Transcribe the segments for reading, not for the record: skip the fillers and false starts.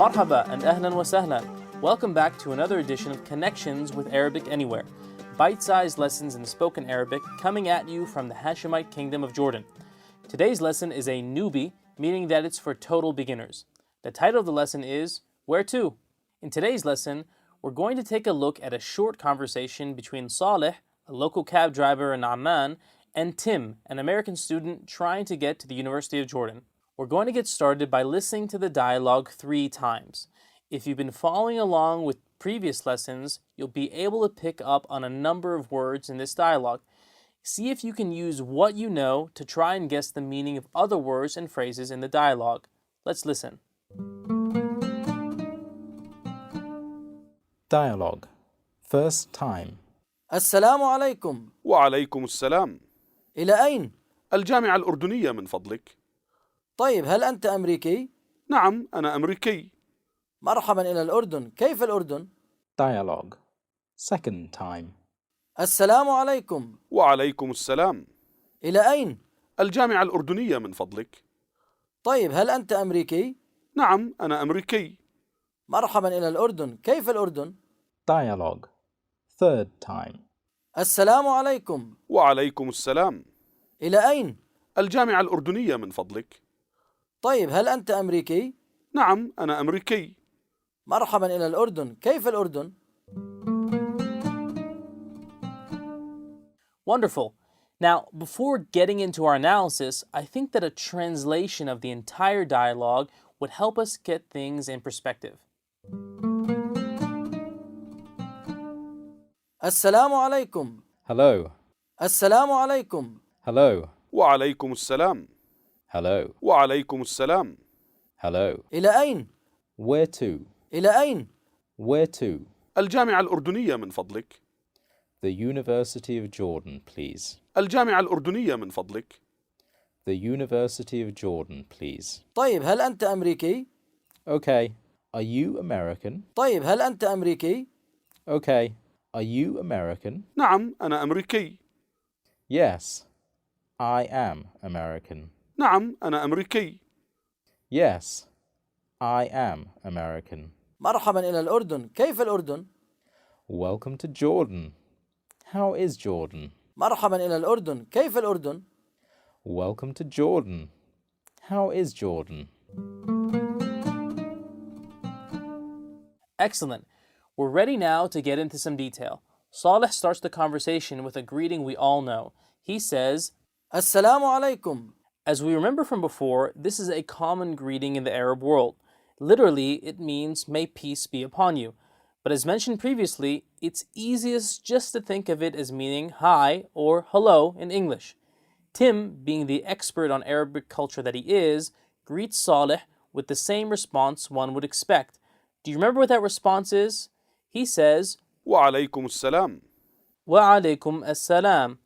Marhaba and ahlan wa sahlan. Welcome back to another edition of Connections with Arabic Anywhere. Bite-sized lessons in spoken Arabic coming at you from the Hashemite Kingdom of Jordan. Today's lesson is a newbie, meaning that it's for total beginners. The title of the lesson is Where To? In today's lesson, we're going to take a look at a short conversation between Salih, a local cab driver in Amman, and Tim, an American student trying to get to the University of Jordan. We're going to get started by listening to the dialogue 3 times. If you've been following along with previous lessons, you'll be able to pick up on a number of words in this dialogue. See if you can use what you know to try and guess the meaning of other words and phrases in the dialogue. Let's listen. Dialogue. First time. السلام عليكم. وعليكم السلام. إلى أين؟ الجامعة الأردنية من فضلك. طيب هل أنت أمريكي؟ نعم أنا أمريكي. مرحبا إلى الأردن، كيف الأردن؟ Dialogue. Second time. السلام عليكم. وعليكم السلام. إلى أين؟ الجامعة الأردنية من فضلك. طيب هل أنت أمريكي؟ نعم أنا أمريكي. مرحبا إلى الأردن، كيف الأردن؟ Dialogue. Third time. السلام عليكم. وعليكم السلام. إلى أين؟ الجامعة الأردنية من فضلك. طيب هل أنت أمريكي؟ نعم أنا أمريكي. مرحبا إلى الأردن، كيف الأردن؟ Wonderful. Now, before getting into our analysis, I think that a translation of the entire dialogue would help us get things in perspective. السلام عليكم. Hello. السلام عليكم. Hello. وعليكم السلام. Hello. وعليكم السلام. Hello. إلى أين؟ Where to? إلى أين؟ Where to? الجامعة الأردنية من فضلك. The University of Jordan, please. الجامعة الأردنية من فضلك. The University of Jordan, please. طيب هل أنت أمريكي؟ Okay. Are you American? طيب هل أنت أمريكي؟ Okay. Are you American? نعم أنا أمريكي. Yes. I am American. نعم أنا أمريكي. Yes. I am American. مرحبا إلى الأردن، كيف الأردن؟ Welcome to Jordan. How is Jordan? مرحبا إلى الأردن، كيف الأردن؟ Welcome to Jordan. How is Jordan? Excellent. We're ready now to get into some detail. Salih starts the conversation with a greeting we all know. He says, السلام عليكم. as we remember from before, this is a common greeting in the Arab world. Literally, it means, may peace be upon you. But as mentioned previously, it's easiest just to think of it as meaning hi or hello in English. Tim, being the expert on Arabic culture that he is, greets Salih with the same response one would expect. Do you remember what that response is? He says, وعليكم السلام. وعليكم السلام.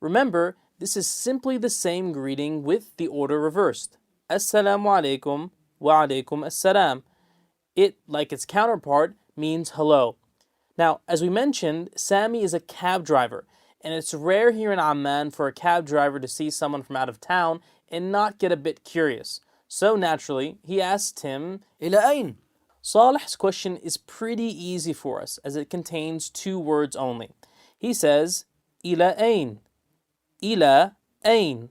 Remember, this is simply the same greeting with the order reversed. Assalamu alaikum wa alaikum assalam. It, like its counterpart, means hello. Now, as we mentioned, Sami is a cab driver, and it's rare here in Amman for a cab driver to see someone from out of town and not get a bit curious. So naturally, he asked him, إلى أين؟ Salih's question is pretty easy for us as it contains 2 words only. He says, إلى أين? إلى أين?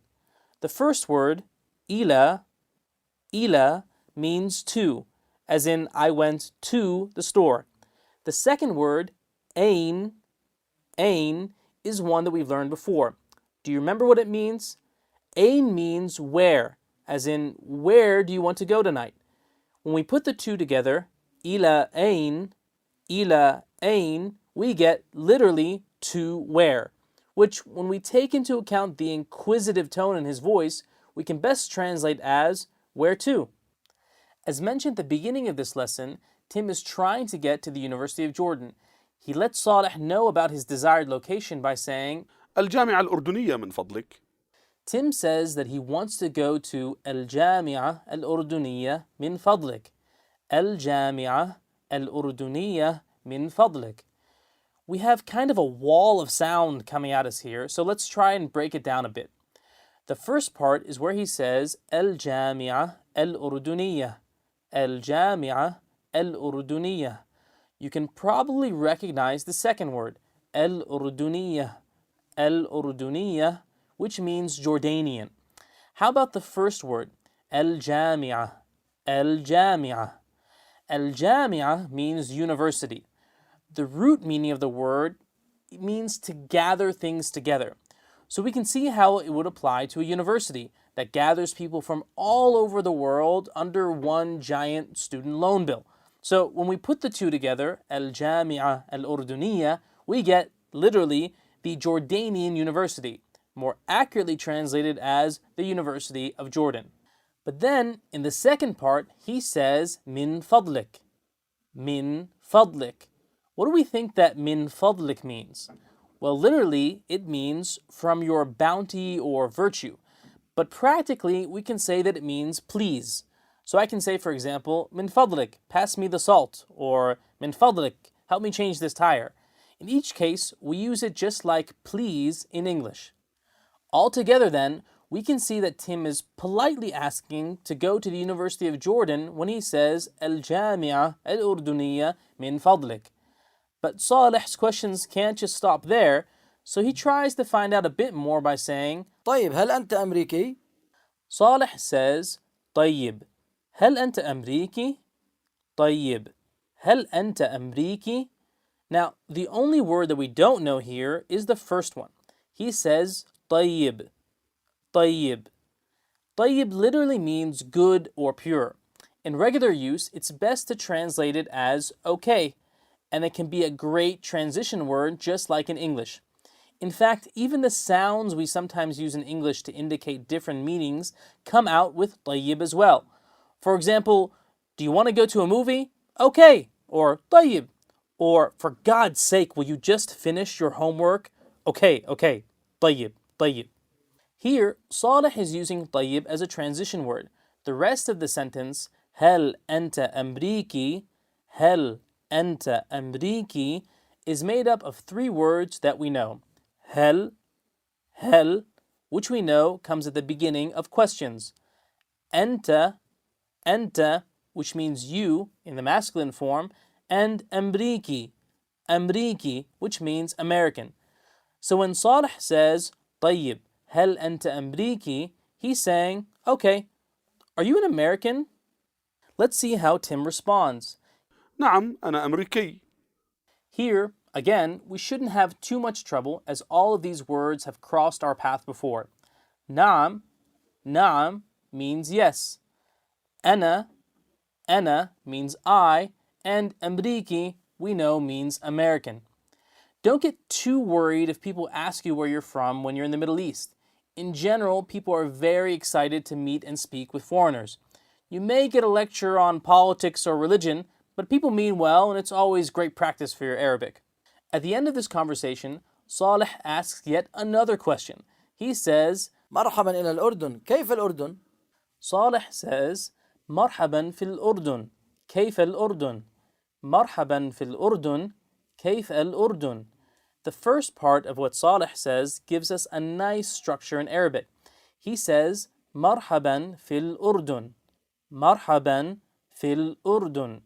The first word, إلى means to, as in I went to the store. The second word, أين is one that we've learned before. Do you remember what it means? أين means where, as in where do you want to go tonight? When we put the 2 together, إلى أين, we get literally to where, which when we take into account the inquisitive tone in his voice, we can best translate as where to. As mentioned at the beginning of this lesson, Tim is trying to get to the University of Jordan. He lets Salih know about his desired location by saying, الجامعة الأردنية من فضلك. Tim says that he wants to go to الجامعة الأردنية من فضلك. الجامعة الأردنية من فضلك. We have kind of a wall of sound coming at us here, so let's try and break it down a bit. The first part is where he says الجامعة الأردنية. الجامعة al-Urduniyah. You can probably recognize the second word, al-Urduniyah. Al-Urduniyah, which means Jordanian. How about the first word, al-Jami'ah? Al-Jami'ah. Al-Jami'ah means university. The root meaning of the word means to gather things together. So we can see how it would apply to a university that gathers people from all over the world under one giant student loan bill. So when we put the two together, Al-Jami'ah Al-Urduniyah, we get literally the Jordanian University, more accurately translated as the University of Jordan. But then in the second part, he says min fadlik. Min fadlik. What do we think that min fadlik means? Well, literally, it means from your bounty or virtue. But practically, we can say that it means please. So I can say, for example, min fadlik, pass me the salt, or min fadlik, help me change this tire. In each case, we use it just like please in English. Altogether then, we can see that Tim is politely asking to go to the University of Jordan when he says Al-Jami'ah Al-Urduniyah min fadlik. But Salih's questions can't just stop there, so he tries to find out a bit more by saying, طيب هل أنت أمريكي؟ Salih says, طيب هل أنت أمريكي؟ طيب هل أنت أمريكي? Now, the only word that we don't know here is the first one. He says, طيب. طيب. طيب literally means good or pure. In regular use, it's best to translate it as okay, and it can be a great transition word just like in English. In fact, even the sounds we sometimes use in English to indicate different meanings come out with طيب as well. For example, do you want to go to a movie? Okay, or طيب. Or, for God's sake, will you just finish your homework? Okay, طيب, طيب. Here, Salih is using طيب as a transition word. The rest of the sentence, هل أنت أمريكي, هل أنت أمريكي, is made up of three words that we know. هل, which we know comes at the beginning of questions. أنت, which means you in the masculine form, and أمريكي, which means American. So when Salih says, طيب, هل أنت أمريكي, he's saying, okay, are you an American? Let's see how Tim responds. نعم أنا أمريكي. Here, again, we shouldn't have too much trouble as all of these words have crossed our path before. نعم means yes. أنا means I, and أمريكي we know means American. Don't get too worried if people ask you where you're from when you're in the Middle East. In general, people are very excited to meet and speak with foreigners. You may get a lecture on politics or religion, but people mean well, and it's always great practice for your Arabic. At the end of this conversation, Salih asks yet another question. He says, مرحبا إلى الأردن، كيف الأردن؟ Salih says, مرحبا في الأردن، كيف الأردن؟ مرحبا في الأردن، كيف الأردن؟ The first part of what Salih says gives us a nice structure in Arabic. He says, مرحبا في الأردن. مرحبا في الأردن.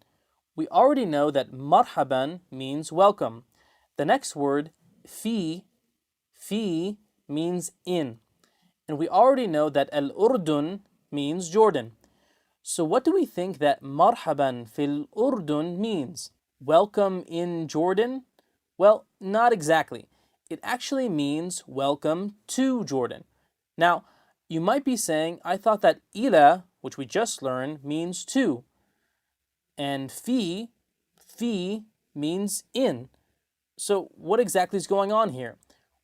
We already know that marhaban means welcome. The next word, fi means in. And we already know that al-Urdun means Jordan. So what do we think that marhaban fil Urdun means? Welcome in Jordan? Well, not exactly. It actually means welcome to Jordan. Now, you might be saying, I thought that ila, which we just learned, means to. And fi means in. So what exactly is going on here?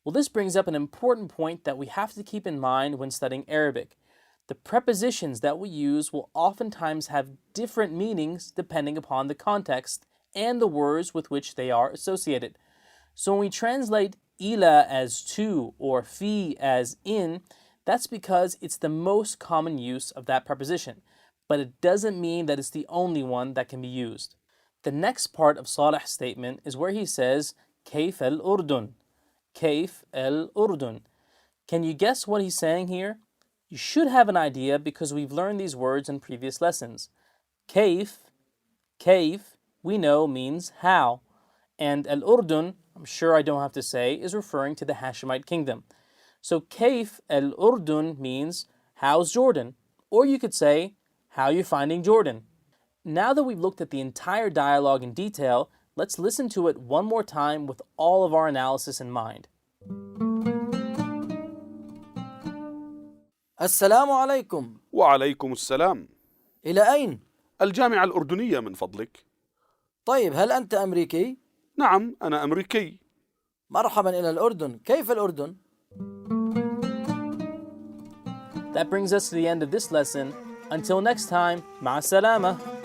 Well, this brings up an important point that we have to keep in mind when studying Arabic. The prepositions that we use will oftentimes have different meanings depending upon the context and the words with which they are associated. So when we translate ila as to or fi as in, that's because it's the most common use of that preposition. But it doesn't mean that it's the only one that can be used. The next part of Salih's statement is where he says, كيف الأردن? كيف الأردن? Can you guess what he's saying here? You should have an idea because we've learned these words in previous lessons. كيف Kayf, we know, means how. And Al-Urdun, I'm sure I don't have to say, is referring to the Hashemite kingdom. So Kayf Al-Urdun means, how's Jordan? Or you could say, how you finding Jordan? Now that we've looked at the entire dialogue in detail, let's listen to it one more time with all of our analysis in mind. السلام عليكم. وعليكم السلام. إلى أين؟ الجامعة الأردنية من فضلك. طيب هل أنت أمريكي؟ نعم أنا أمريكي. مرحبا إلى الأردن. كيف الأردن؟ That brings us to the end of this lesson. Until next time, مع السلامة.